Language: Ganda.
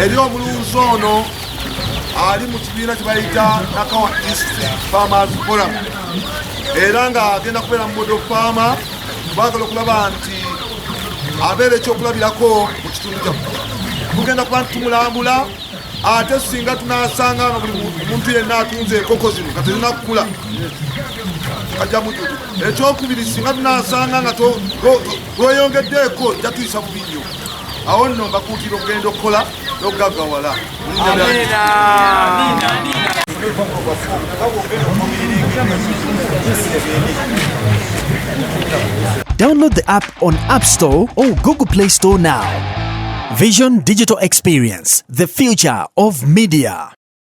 eri omulunzi ono ali mu kibiina kye bayita Nakawa East Farmers Forum era nga agenda kubeera mu Model Farmer baagala okulaba nti abeera ekyokulabirako mu kitundu kyaffe. Tugenda kuba tumulambula ate singa tunasanga nga buli muntu yenna atunze enkoko zino nga tezinakukula ajja mujudu. Ekyokubiri singa tunasanga nga tweyongeddeeko jja tuyisa bubi nnyo, awo nno mbakuutira okugenda okukola n'okugaggawala. Download the app on App Store or Google Play Store now. Vision Digital Experience, the future of media.